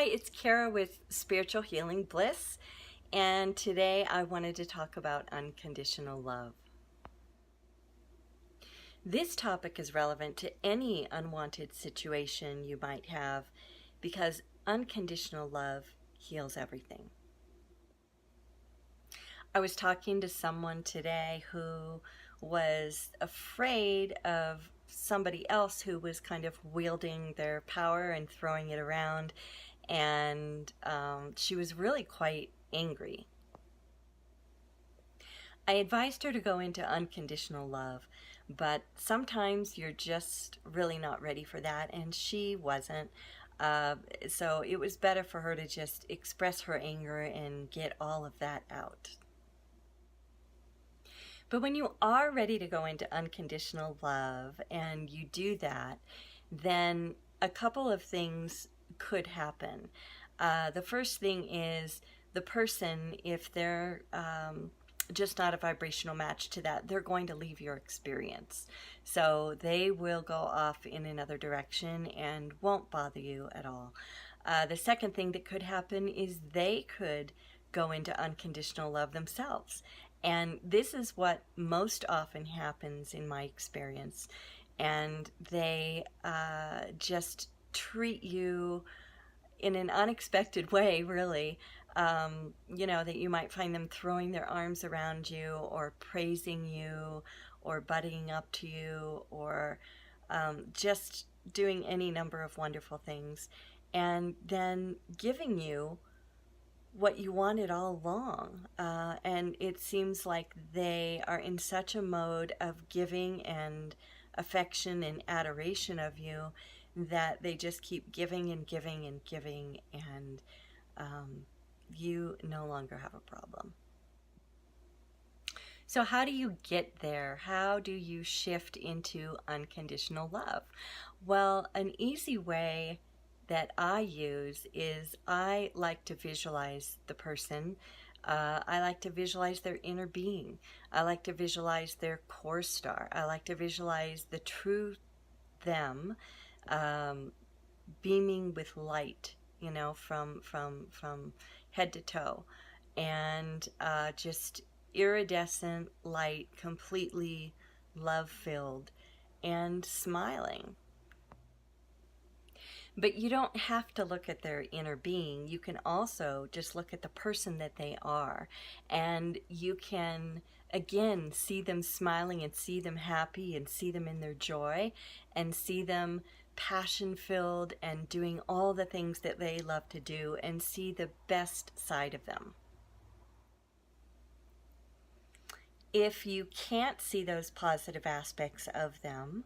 Hi, it's Cara with Spiritual Healing Bliss, and today I wanted to talk about unconditional love. This topic is relevant to any unwanted situation you might have because unconditional love heals everything. I was talking to someone today who was afraid of somebody else who was kind of wielding their power and throwing it around, and she was really quite angry. I advised her to go into unconditional love, but sometimes you're just really not ready for that, and she wasn't. So it was better for her to just express her anger and get all of that out. But when you are ready to go into unconditional love and you do that, then a couple of things could happen. The first thing is the person, if they're just not a vibrational match to that, they're going to leave your experience. So they will go off in another direction and won't bother you at all. The second thing that could happen is they could go into unconditional love themselves. And this is what most often happens in my experience. And they just treat you in an unexpected way, really. That you might find them throwing their arms around you or praising you or buddying up to you or just doing any number of wonderful things, and then giving you what you wanted all along. And it seems like they are in such a mode of giving and affection and adoration of you that they just keep giving and giving and giving, and you no longer have a problem. So how do you get there? How do you shift into unconditional love? Well, an easy way that I use is I like to visualize the person. I like to visualize their inner being. I like to visualize their core star. I like to visualize the true them, beaming with light, from head to toe, and just iridescent light, completely love-filled and smiling. But you don't have to look at their inner being. You can also just look at the person that they are. And you can, again, see them smiling and see them happy and see them in their joy and see them passion-filled and doing all the things that they love to do, and see the best side of them. If you can't see those positive aspects of them,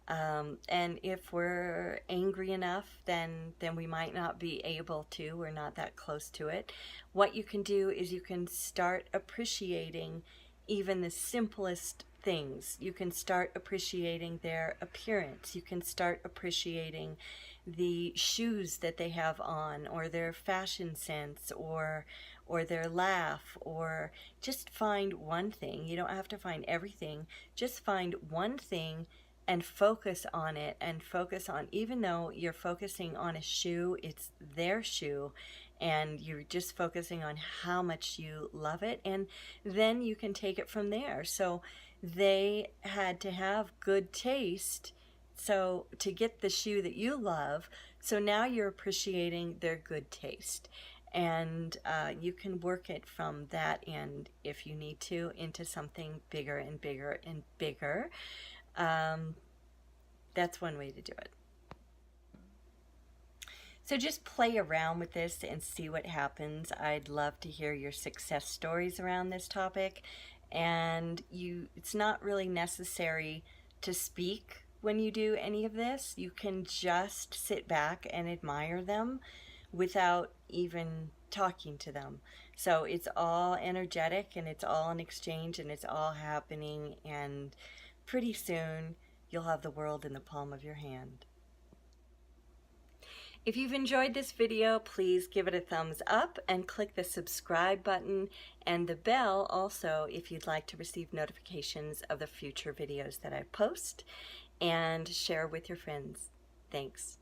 and if we're angry enough, then we might not be able to. We're not that close to it. What you can do is you can start appreciating even the simplest things. You can start appreciating their appearance. You can start appreciating the shoes that they have on, or their fashion sense, or their laugh, or just find one thing. You don't have to find everything. Just find one thing and focus on it, and focus on, even though you're focusing on a shoe, it's their shoe, and you're just focusing on how much you love it, and then you can take it from there. So they had to have good taste so to get the shoe that you love, so now you're appreciating their good taste, and you can work it from that end, if you need to, into something bigger and bigger and bigger. That's one way to do it. So just play around with this and see what happens. I'd love to hear your success stories around this topic. And it's not really necessary to speak when you do any of this. You can just sit back and admire them without even talking to them. So it's all energetic, and it's all an exchange, and it's all happening, and pretty soon you'll have the world in the palm of your hand. If you've enjoyed this video, please give it a thumbs up and click the subscribe button and the bell also if you'd like to receive notifications of the future videos that I post, and share with your friends. Thanks.